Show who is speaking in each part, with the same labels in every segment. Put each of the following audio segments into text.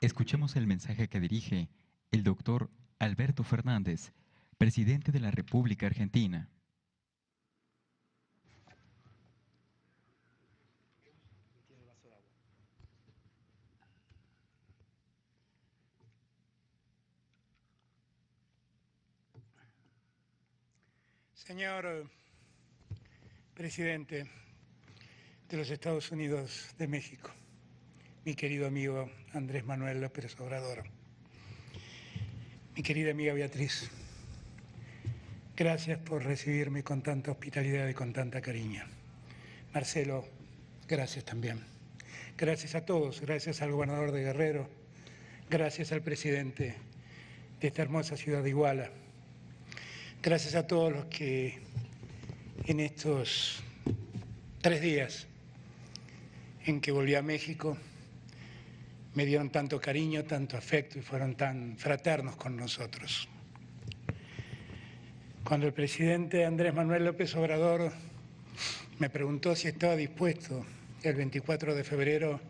Speaker 1: Escuchemos el mensaje que dirige el doctor Alberto Fernández, presidente de la República Argentina.
Speaker 2: Señor presidente de los Estados Unidos de México, mi querido amigo Andrés Manuel López Obrador, mi querida amiga Beatriz, gracias por recibirme con tanta hospitalidad y con tanta cariño. Marcelo, gracias también. Gracias a todos, gracias al gobernador de Guerrero, gracias al presidente de esta hermosa ciudad de Iguala, gracias a todos los que en estos 3 días en que volví a México me dieron tanto cariño, tanto afecto y fueron tan fraternos con nosotros. Cuando el presidente Andrés Manuel López Obrador me preguntó si estaba dispuesto el 24 de febrero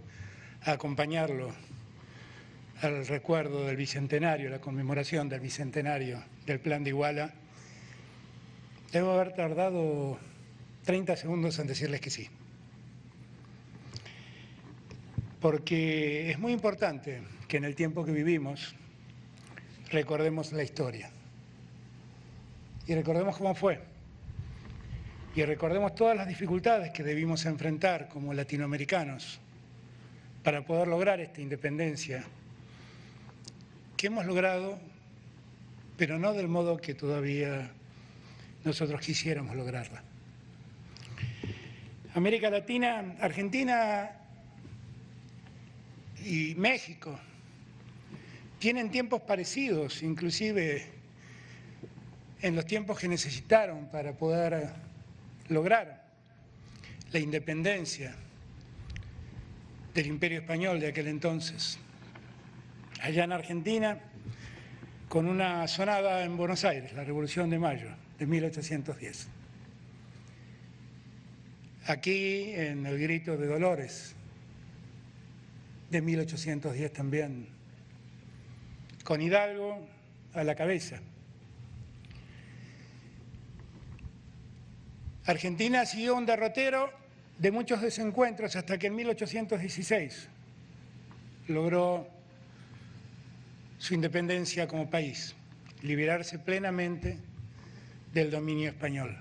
Speaker 2: a acompañarlo al recuerdo del Bicentenario, la conmemoración del Bicentenario del Plan de Iguala, debo haber tardado 30 segundos en decirles que sí. Porque es muy importante que en el tiempo que vivimos recordemos la historia. Y recordemos cómo fue. Y recordemos todas las dificultades que debimos enfrentar como latinoamericanos para poder lograr esta independencia que hemos logrado, pero no del modo que todavía nosotros quisiéramos lograrla. América Latina, Argentina y México tienen tiempos parecidos, inclusive en los tiempos que necesitaron para poder lograr la independencia del Imperio Español de aquel entonces. Allá en Argentina, con una sonada en Buenos Aires, la Revolución de Mayo de 1810. Aquí, en el Grito de Dolores de 1810 también, con Hidalgo a la cabeza. Argentina siguió un derrotero de muchos desencuentros hasta que en 1816 logró su independencia como país, liberarse plenamente del dominio español.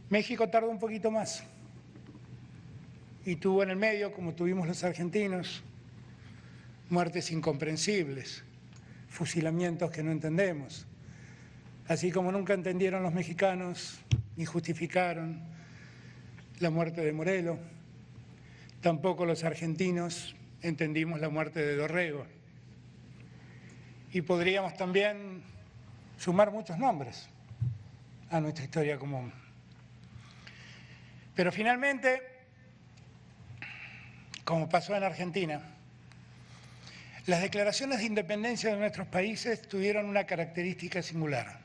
Speaker 2: México tardó un poquito más y tuvo en el medio, como tuvimos los argentinos, muertes incomprensibles, fusilamientos que no entendemos, así como nunca entendieron los mexicanos ni justificaron la muerte de Morelos, tampoco los argentinos entendimos la muerte de Dorrego. Y podríamos también sumar muchos nombres a nuestra historia común. Pero finalmente, como pasó en Argentina, las declaraciones de independencia de nuestros países tuvieron una característica singular,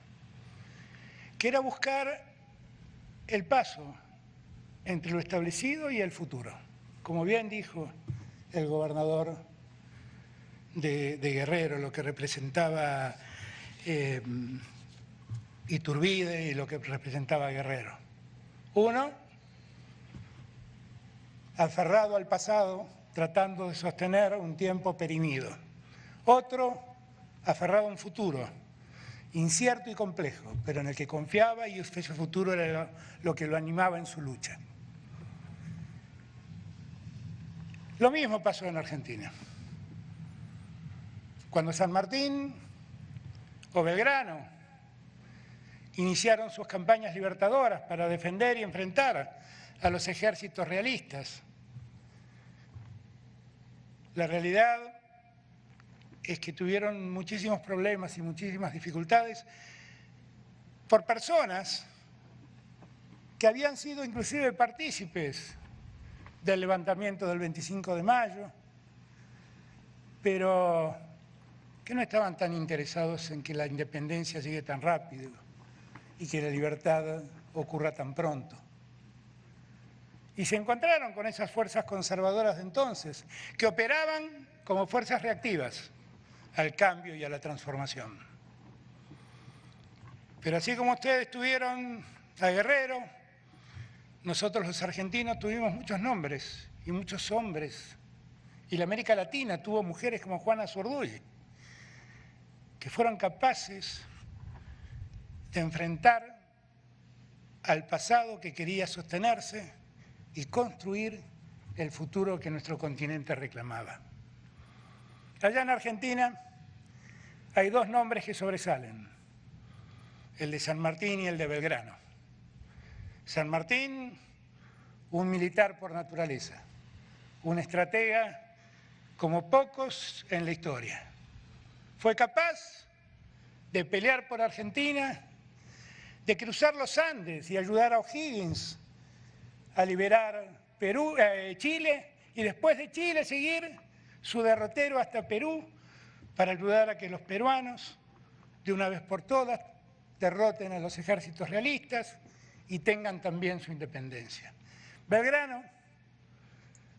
Speaker 2: que era buscar el paso entre lo establecido y el futuro. Como bien dijo el gobernador de Guerrero, lo que representaba Iturbide y lo que representaba Guerrero. Uno, aferrado al pasado, tratando de sostener un tiempo perimido. Otro, aferrado a un futuro, incierto y complejo, pero en el que confiaba y ese futuro era lo que lo animaba en su lucha. Lo mismo pasó en Argentina. Cuando San Martín o Belgrano iniciaron sus campañas libertadoras para defender y enfrentar a los ejércitos realistas, la realidad es que tuvieron muchísimos problemas y muchísimas dificultades por personas que habían sido inclusive partícipes del levantamiento del 25 de mayo, pero que no estaban tan interesados en que la independencia llegue tan rápido y que la libertad ocurra tan pronto. Y se encontraron con esas fuerzas conservadoras de entonces, que operaban como fuerzas reactivas al cambio y a la transformación. Pero así como ustedes tuvieron a Guerrero, nosotros los argentinos tuvimos muchos nombres y muchos hombres. Y la América Latina tuvo mujeres como Juana Zurduy, que fueron capaces de enfrentar al pasado que quería sostenerse y construir el futuro que nuestro continente reclamaba. Allá en Argentina hay dos nombres que sobresalen, el de San Martín y el de Belgrano. San Martín, un militar por naturaleza, un estratega como pocos en la historia. Fue capaz de pelear por Argentina, de cruzar los Andes y ayudar a O'Higgins a liberar Chile, y después de Chile seguir su derrotero hasta Perú para ayudar a que los peruanos, de una vez por todas, derroten a los ejércitos realistas y tengan también su independencia. Belgrano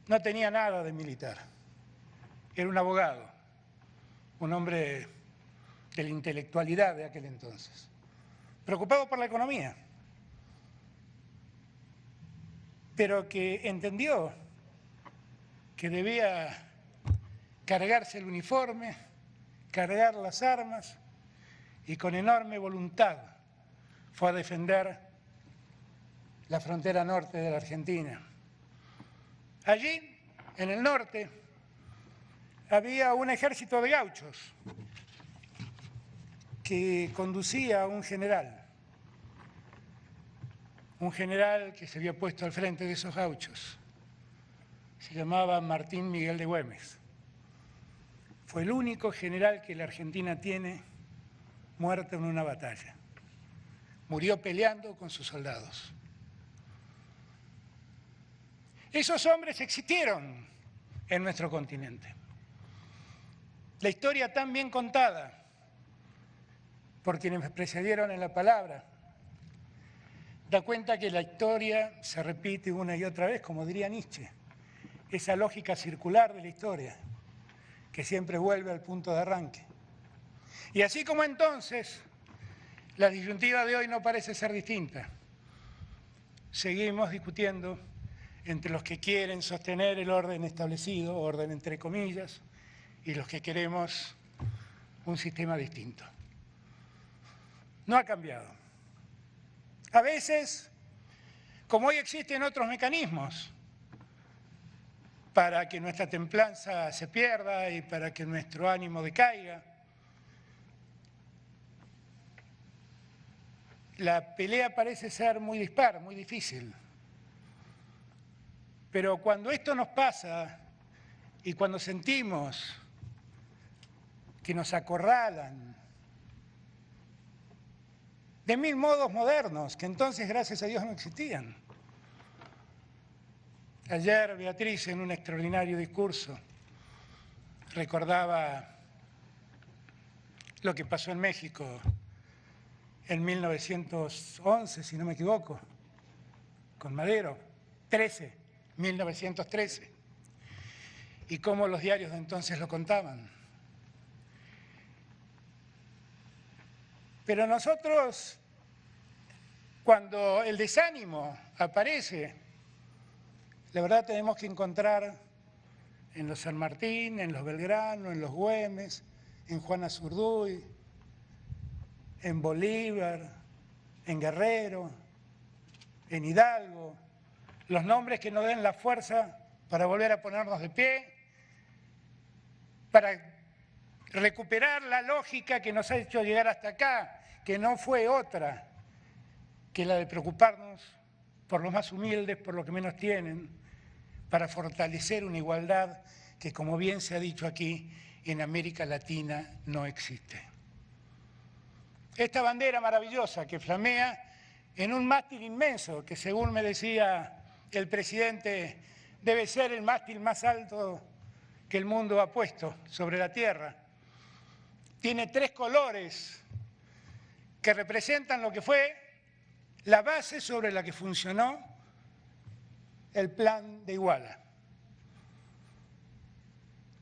Speaker 2: no tenía nada de militar, era un abogado, un hombre de la intelectualidad de aquel entonces, preocupado por la economía, pero que entendió que debía cargarse el uniforme, cargar las armas, y con enorme voluntad fue a defender la frontera norte de la Argentina. Allí, en el norte, había un ejército de gauchos que conducía a un general que se había puesto al frente de esos gauchos. Se llamaba Martín Miguel de Güemes. Fue el único general que la Argentina tiene muerto en una batalla. Murió peleando con sus soldados. Esos hombres existieron en nuestro continente. La historia tan bien contada por quienes me precedieron en la palabra da cuenta que la historia se repite una y otra vez, como diría Nietzsche, esa lógica circular de la historia que siempre vuelve al punto de arranque. Y así como entonces, la disyuntiva de hoy no parece ser distinta. Seguimos discutiendo entre los que quieren sostener el orden establecido, orden entre comillas, y los que queremos un sistema distinto. No ha cambiado. A veces, como hoy existen otros mecanismos para que nuestra templanza se pierda y para que nuestro ánimo decaiga, la pelea parece ser muy dispar, muy difícil. Pero cuando esto nos pasa y cuando sentimos que nos acorralan de mil modos modernos, que entonces, gracias a Dios, no existían. Ayer Beatriz, en un extraordinario discurso, recordaba lo que pasó en México en 1911, si no me equivoco, con Madero, 1913, y cómo los diarios de entonces lo contaban. Pero nosotros, cuando el desánimo aparece, la verdad tenemos que encontrar en los San Martín, en los Belgrano, en los Güemes, en Juana Zurduy, en Bolívar, en Guerrero, en Hidalgo, los nombres que nos den la fuerza para volver a ponernos de pie, para recuperar la lógica que nos ha hecho llegar hasta acá, que no fue otra que la de preocuparnos por los más humildes, por los que menos tienen, para fortalecer una igualdad que, como bien se ha dicho aquí, en América Latina no existe. Esta bandera maravillosa que flamea en un mástil inmenso, que según me decía el presidente, debe ser el mástil más alto que el mundo ha puesto sobre la tierra. Tiene tres colores que representan lo que fue la base sobre la que funcionó el plan de Iguala.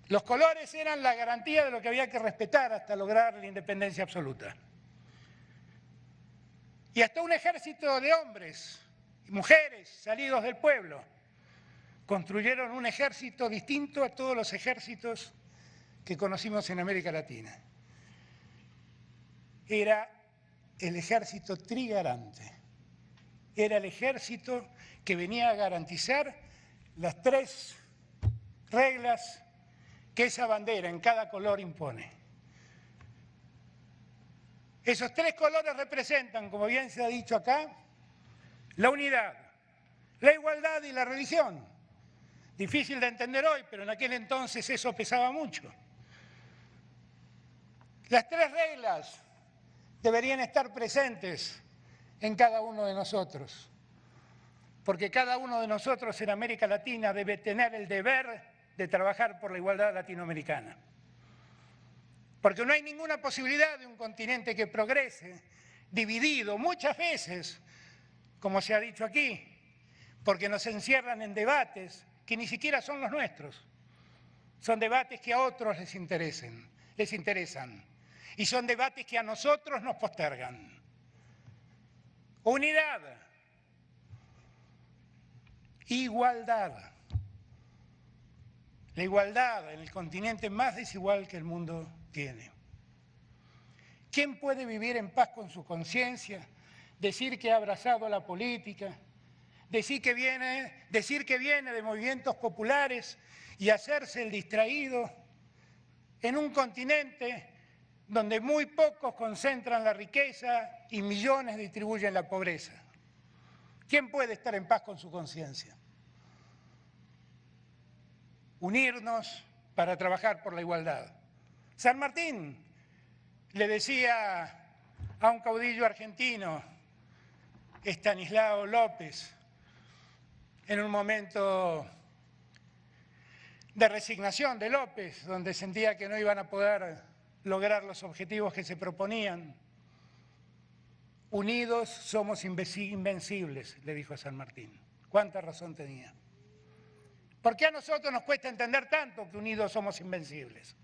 Speaker 2: Los colores eran la garantía de lo que había que respetar hasta lograr la independencia absoluta. Y hasta un ejército de hombres y mujeres salidos del pueblo construyeron un ejército distinto a todos los ejércitos que conocimos en América Latina. Era el ejército trigarante. Era el ejército que venía a garantizar las 3 reglas que esa bandera en cada color impone. Esos 3 colores representan, como bien se ha dicho acá, la unidad, la igualdad y la religión. Difícil de entender hoy, pero en aquel entonces eso pesaba mucho. Las 3 reglas deberían estar presentes en cada uno de nosotros, porque cada uno de nosotros en América Latina debe tener el deber de trabajar por la igualdad latinoamericana. Porque no hay ninguna posibilidad de un continente que progrese dividido muchas veces, como se ha dicho aquí, porque nos encierran en debates que ni siquiera son los nuestros. Son debates que a otros les interesan. Y son debates que a nosotros nos postergan. Unidad. Igualdad. La igualdad en el continente más desigual que el mundo tiene. ¿Quién puede vivir en paz con su conciencia, decir que ha abrazado la política, decir que viene de movimientos populares y hacerse el distraído en un continente donde muy pocos concentran la riqueza y millones distribuyen la pobreza? ¿Quién puede estar en paz con su conciencia? Unirnos para trabajar por la igualdad. San Martín le decía a un caudillo argentino, Estanislao López, en un momento de resignación de López, donde sentía que no iban a poder lograr los objetivos que se proponían. Unidos somos invencibles, le dijo a San Martín. ¿Cuánta razón tenía? ¿Por qué a nosotros nos cuesta entender tanto que unidos somos invencibles?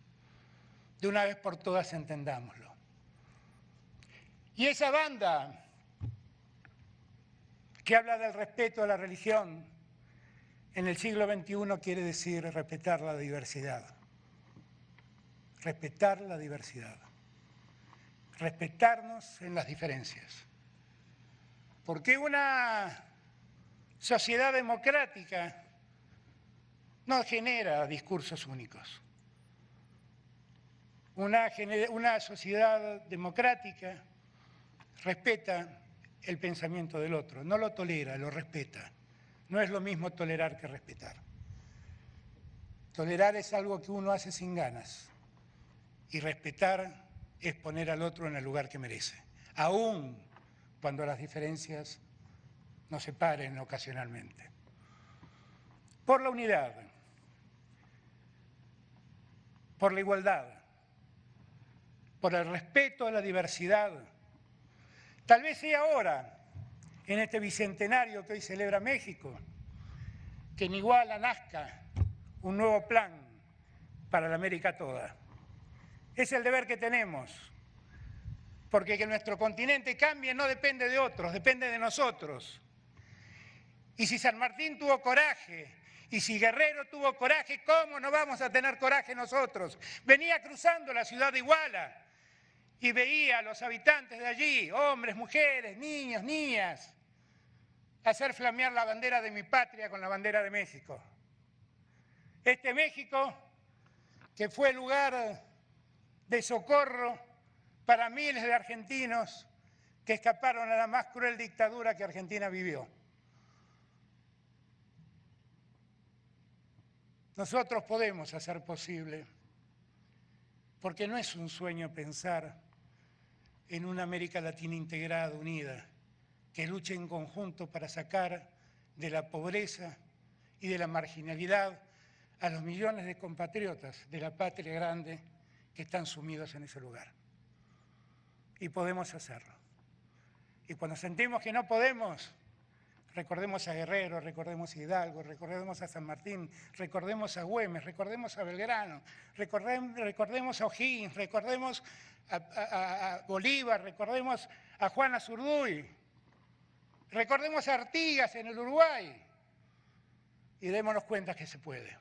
Speaker 2: De una vez por todas entendámoslo. Y esa banda que habla del respeto a la religión en el siglo XXI quiere decir respetar la diversidad. Respetar la diversidad. Respetarnos en las diferencias. Porque una sociedad democrática no genera discursos únicos. Una sociedad democrática respeta el pensamiento del otro, no lo tolera, lo respeta. No es lo mismo tolerar que respetar. Tolerar es algo que uno hace sin ganas y respetar es poner al otro en el lugar que merece, aun cuando las diferencias nos separen ocasionalmente. Por la unidad, por la igualdad, por el respeto a la diversidad. Tal vez sea ahora, en este bicentenario que hoy celebra México, que en Iguala nazca un nuevo plan para la América toda. Es el deber que tenemos, porque que nuestro continente cambie no depende de otros, depende de nosotros. Y si San Martín tuvo coraje, y si Guerrero tuvo coraje, ¿cómo no vamos a tener coraje nosotros? Venía cruzando la ciudad de Iguala y veía a los habitantes de allí, hombres, mujeres, niños, niñas, hacer flamear la bandera de mi patria con la bandera de México. Este México que fue lugar de socorro para miles de argentinos que escaparon a la más cruel dictadura que Argentina vivió. Nosotros podemos hacer posible, porque no es un sueño pensar en una América Latina integrada, unida, que luche en conjunto para sacar de la pobreza y de la marginalidad a los millones de compatriotas de la patria grande que están sumidos en ese lugar. Y podemos hacerlo. Y cuando sentimos que no podemos, Recordemos a Guerrero, recordemos a Hidalgo, recordemos a San Martín, recordemos a Güemes, recordemos a Belgrano, recordemos a O'Higgins, recordemos a Bolívar, recordemos a Juan Azurduy, recordemos a Artigas en el Uruguay y démonos cuenta que se puede.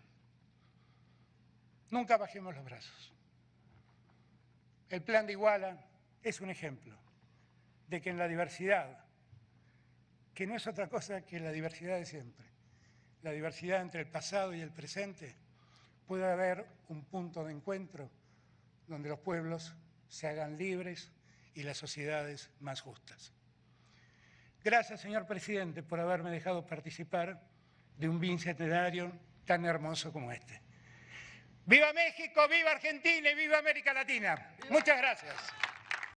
Speaker 2: Nunca bajemos los brazos. El plan de Iguala es un ejemplo de que en la diversidad, que no es otra cosa que la diversidad de siempre, la diversidad entre el pasado y el presente, puede haber un punto de encuentro donde los pueblos se hagan libres y las sociedades más justas. Gracias, señor presidente, por haberme dejado participar de un bicentenario tan hermoso como este. ¡Viva México, viva Argentina y viva América Latina! Muchas gracias.